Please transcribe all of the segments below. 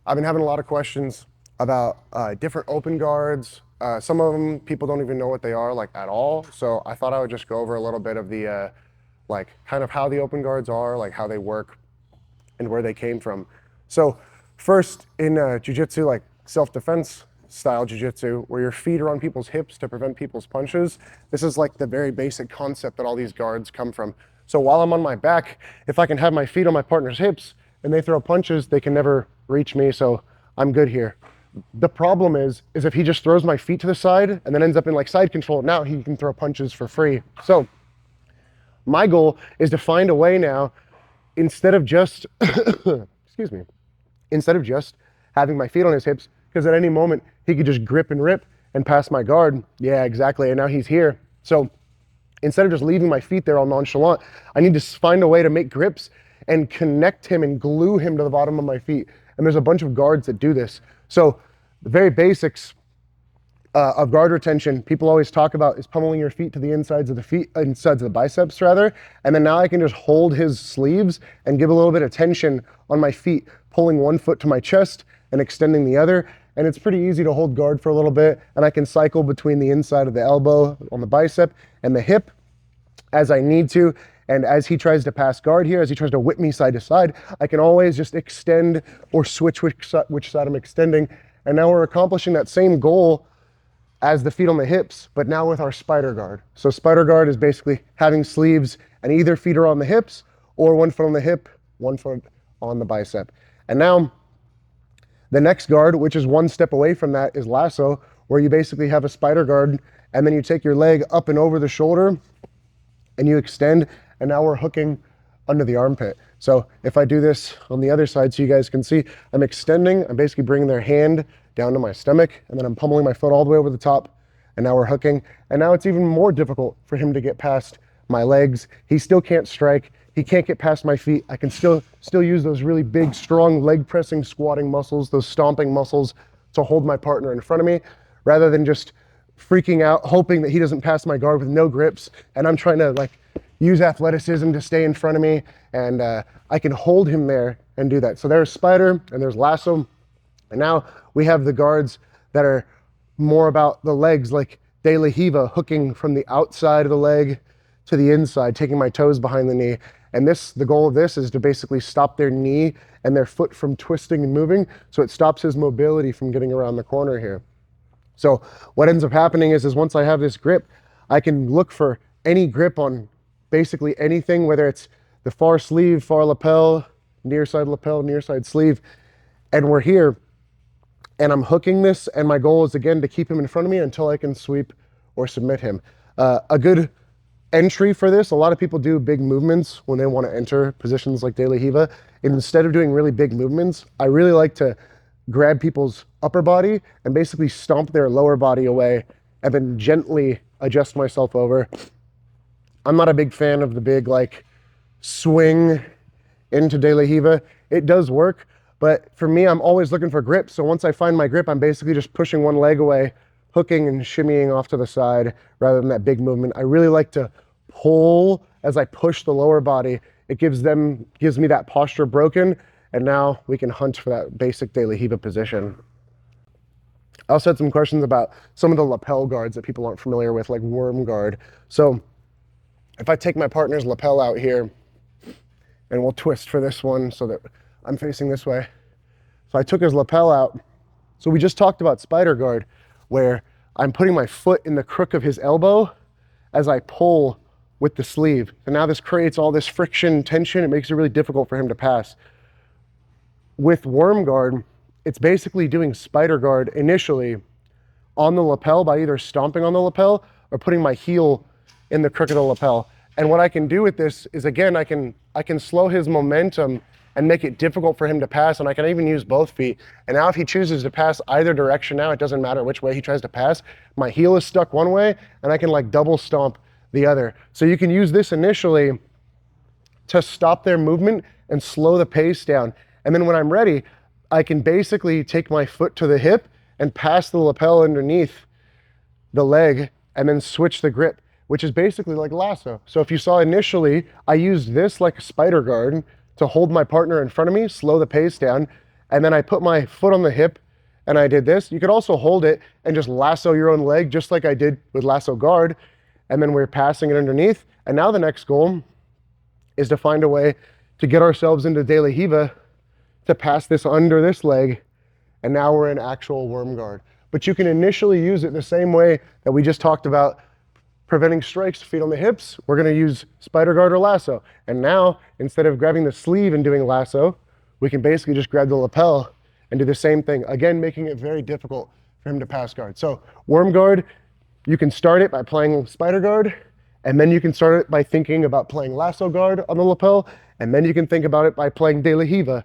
I've been having a lot of questions about different open guards. Some of them people don't even know what they are like at all. So I thought I would just go over a little bit of the like kind of how the open guards are, like how they work and where they came from. So first in jiu-jitsu, like self-defense style jiu-jitsu, where your feet are on people's hips to prevent people's punches. This is like the very basic concept that all these guards come from. So while I'm on my back, if I can have my feet on my partner's hips and they throw punches, they can never reach me, so I'm good here. The problem is if he just throws my feet to the side and then ends up in like side control, now he can throw punches for free. So my goal is to find a way now, instead of just, excuse me, instead of just having my feet on his hips, because at any moment he could just grip and rip and pass my guard. Yeah, exactly, and now he's here. So instead of just leaving my feet there all nonchalant, I need to find a way to make grips and connect him and glue him to the bottom of my feet. And there's a bunch of guards that do this. So the very basics of guard retention, people always talk about is pummeling your feet to the insides of the biceps rather. And then now I can just hold his sleeves and give a little bit of tension on my feet, pulling one foot to my chest and extending the other. And it's pretty easy to hold guard for a little bit. And I can cycle between the inside of the elbow on the bicep and the hip as I need to. And as he tries to pass guard here, as he tries to whip me side to side, I can always just extend or switch which side I'm extending. And now we're accomplishing that same goal as the feet on the hips, but now with our spider guard. So spider guard is basically having sleeves and either feet are on the hips or one foot on the hip, one foot on the bicep. And now the next guard, which is one step away from that, is lasso, where you basically have a spider guard and then you take your leg up and over the shoulder and you extend, and now we're hooking under the armpit. So if I do this on the other side so you guys can see, I'm extending, I'm basically bringing their hand down to my stomach, and then I'm pummeling my foot all the way over the top, and now we're hooking. And now it's even more difficult for him to get past my legs. He still can't strike, he can't get past my feet. I can still use those really big, strong leg pressing, squatting muscles, those stomping muscles to hold my partner in front of me, rather than just freaking out, hoping that he doesn't pass my guard with no grips, and I'm trying to like use athleticism to stay in front of me, and I can hold him there and do that. So there's spider and there's lasso, and now we have the guards that are more about the legs, like de la Riva, hooking from the outside of the leg to the inside, taking my toes behind the knee. And the goal of this is to basically stop their knee and their foot from twisting and moving, so it stops his mobility from getting around the corner here. So what ends up happening is once I have this grip, I can look for any grip on basically anything, whether it's the far sleeve, far lapel, near side sleeve, and we're here, and I'm hooking this, and my goal is again to keep him in front of me until I can sweep or submit him. A good entry for this, a lot of people do big movements when they want to enter positions like de la Riva. And instead of doing really big movements, I really like to grab people's upper body and basically stomp their lower body away and then gently adjust myself over. I'm not a big fan of the big like swing into de la Riva. It does work, but for me, I'm always looking for grip. So once I find my grip, I'm basically just pushing one leg away, hooking and shimmying off to the side rather than that big movement. I really like to pull as I push the lower body. It gives me that posture broken, and now we can hunt for that basic de la Riva position. I also had some questions about some of the lapel guards that people aren't familiar with, like worm guard. So if I take my partner's lapel out here, and we'll twist for this one so that I'm facing this way. So I took his lapel out. So we just talked about spider guard, where I'm putting my foot in the crook of his elbow as I pull with the sleeve. And now this creates all this friction, tension. It makes it really difficult for him to pass. With worm guard, it's basically doing spider guard initially on the lapel by either stomping on the lapel or putting my heel in the crook of the lapel. And what I can do with this is, again, I can slow his momentum and make it difficult for him to pass, and I can even use both feet. And now if he chooses to pass either direction now, it doesn't matter which way he tries to pass, my heel is stuck one way, and I can like double stomp the other. So you can use this initially to stop their movement and slow the pace down. And then when I'm ready, I can basically take my foot to the hip and pass the lapel underneath the leg and then switch the grip, which is basically like lasso. So if you saw initially, I used this like a spider guard to hold my partner in front of me, slow the pace down, and then I put my foot on the hip and I did this. You could also hold it and just lasso your own leg, just like I did with lasso guard. And then we're passing it underneath. And now the next goal is to find a way to get ourselves into De La Riva to pass this under this leg. And now we're in actual worm guard. But you can initially use it the same way that we just talked about preventing strikes, feet on the hips. We're gonna use spider guard or lasso. And now, instead of grabbing the sleeve and doing lasso, we can basically just grab the lapel and do the same thing. Again, making it very difficult for him to pass guard. So worm guard, you can start it by playing spider guard, and then you can start it by thinking about playing lasso guard on the lapel, and then you can think about it by playing De La Riva,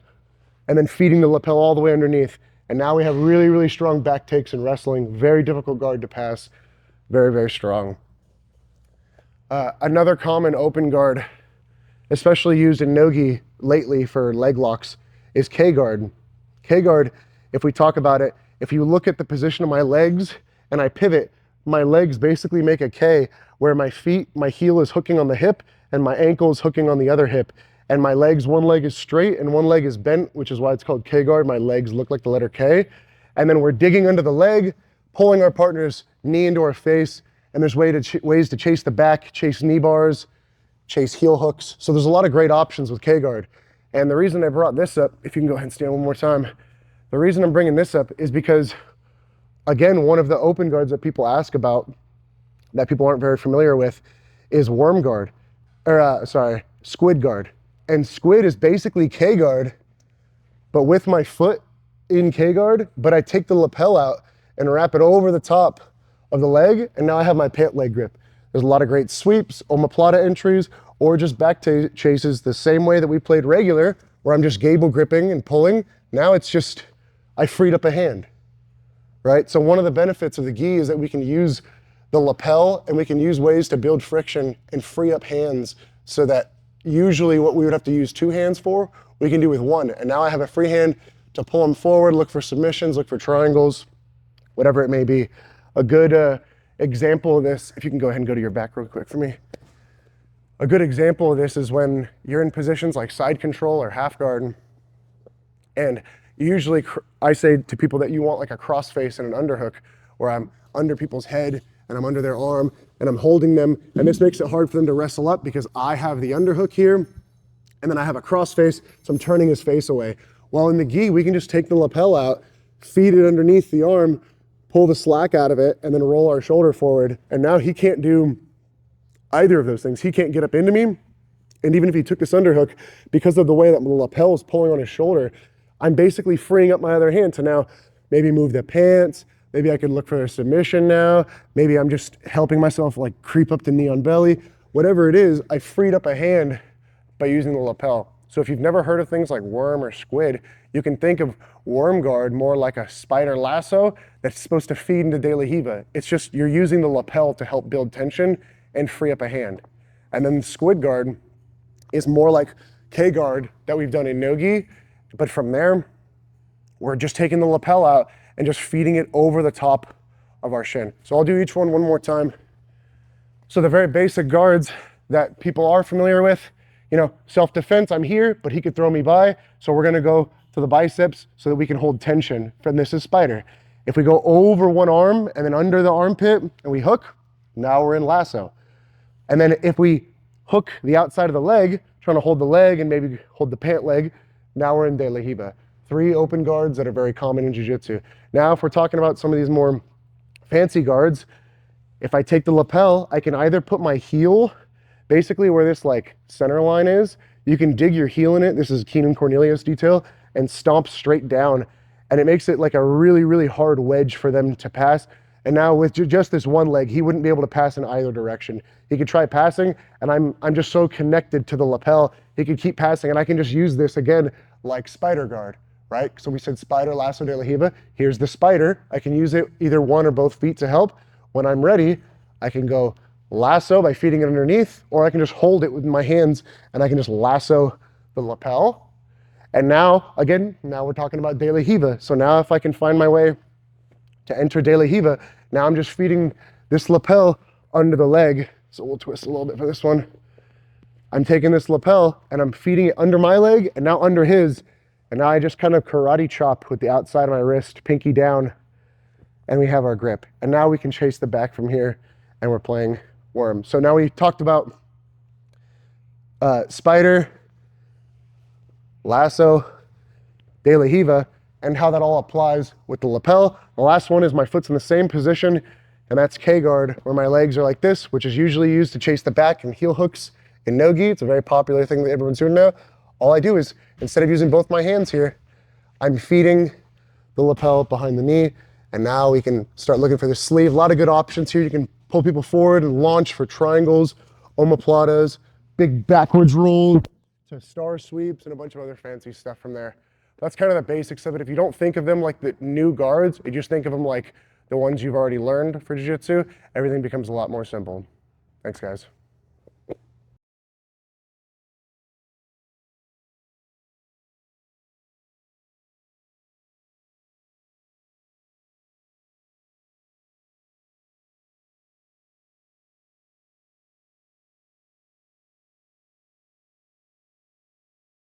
and then feeding the lapel all the way underneath. And now we have really, really strong back takes in wrestling, very difficult guard to pass, very, very strong. Another common open guard, especially used in nogi lately for leg locks, is K-guard. K-guard, if we talk about it, if you look at the position of my legs and I pivot, my legs basically make a K where my heel is hooking on the hip and my ankle is hooking on the other hip. And my legs, one leg is straight and one leg is bent, which is why it's called K-guard. My legs look like the letter K. And then we're digging under the leg, pulling our partner's knee into our face. And there's ways to chase the back, chase knee bars, chase heel hooks. So there's a lot of great options with K-guard. And the reason I brought this up, if you can go ahead and stand one more time, the reason I'm bringing this up is because, again, one of the open guards that people ask about, that people aren't very familiar with, is worm guard, or squid guard. And squid is basically K-guard, but with my foot in K-guard, but I take the lapel out and wrap it over the top of the leg, and now I have my pant leg grip. There's a lot of great sweeps, omoplata entries, or just back chases the same way that we played regular, where I'm just gable gripping and pulling. Now it's just, I freed up a hand, right? So one of the benefits of the gi is that we can use the lapel and we can use ways to build friction and free up hands so that usually what we would have to use two hands for, we can do with one. And now I have a free hand to pull them forward, look for submissions, look for triangles, whatever it may be. A good example of this, if you can go ahead and go to your back real quick for me. A good example of this is when you're in positions like side control or half guard. And usually I say to people that you want like a crossface and an underhook, where I'm under people's head and I'm under their arm and I'm holding them. And this makes it hard for them to wrestle up because I have the underhook here and then I have a crossface, so I'm turning his face away. While in the gi, we can just take the lapel out, feed it underneath the arm, pull the slack out of it, and then roll our shoulder forward. And now he can't do either of those things. He can't get up into me. And even if he took this underhook, because of the way that the lapel is pulling on his shoulder, I'm basically freeing up my other hand to now maybe move the pants. Maybe I could look for a submission now. Maybe I'm just helping myself like creep up the knee on belly. Whatever it is, I freed up a hand by using the lapel. So if you've never heard of things like worm or squid, you can think of worm guard more like a spider lasso that's supposed to feed into De La Riva. It's just you're using the lapel to help build tension and free up a hand. And then squid guard is more like K guard that we've done in nogi, but from there, we're just taking the lapel out and just feeding it over the top of our shin. So I'll do each one more time. So the very basic guards that people are familiar with, you know, self-defense, I'm here, but he could throw me by. So we're gonna go to the biceps so that we can hold tension. From this is spider. If we go over one arm and then under the armpit and we hook, now we're in lasso. And then if we hook the outside of the leg, trying to hold the leg and maybe hold the pant leg, now we're in De La Riva. 3 open guards that are very common in jiu-jitsu. Now, if we're talking about some of these more fancy guards, if I take the lapel, I can either put my heel basically where this like center line is. You can dig your heel in it. This is Keenan Cornelius detail, and stomp straight down. And it makes it like a really, really hard wedge for them to pass. And now with just this one leg, he wouldn't be able to pass in either direction. He could try passing, and I'm just so connected to the lapel, he could keep passing, and I can just use this again like spider guard, right? So we said spider, lasso, De La Riva. Here's the spider. I can use it either one or both feet to help. When I'm ready, I can go lasso by feeding it underneath, or I can just hold it with my hands and I can just lasso the lapel. And now, again, now we're talking about De La Riva. So now if I can find my way to enter De La Riva, now I'm just feeding this lapel under the leg. So we'll twist a little bit for this one. I'm taking this lapel and I'm feeding it under my leg and now under his. And now I just kind of karate chop with the outside of my wrist, pinky down, and we have our grip. And now we can chase the back from here, and we're playing worm. So now we talked about spider, lasso, de la Riva, and how that all applies with the lapel. The last one is my foot's in the same position, and that's K-guard, where my legs are like this, which is usually used to chase the back, and heel hooks in nogi. It's a very popular thing that everyone's doing now. All I do is, instead of using both my hands here, I'm feeding the lapel behind the knee, and now we can start looking for the sleeve. A lot of good options here. You can pull people forward and launch for triangles, omoplatas, big backwards roll to star sweeps, and a bunch of other fancy stuff from there. That's kind of the basics of it. If you don't think of them like the new guards, you just think of them like the ones you've already learned for jiu-jitsu, everything becomes a lot more simple. Thanks, guys.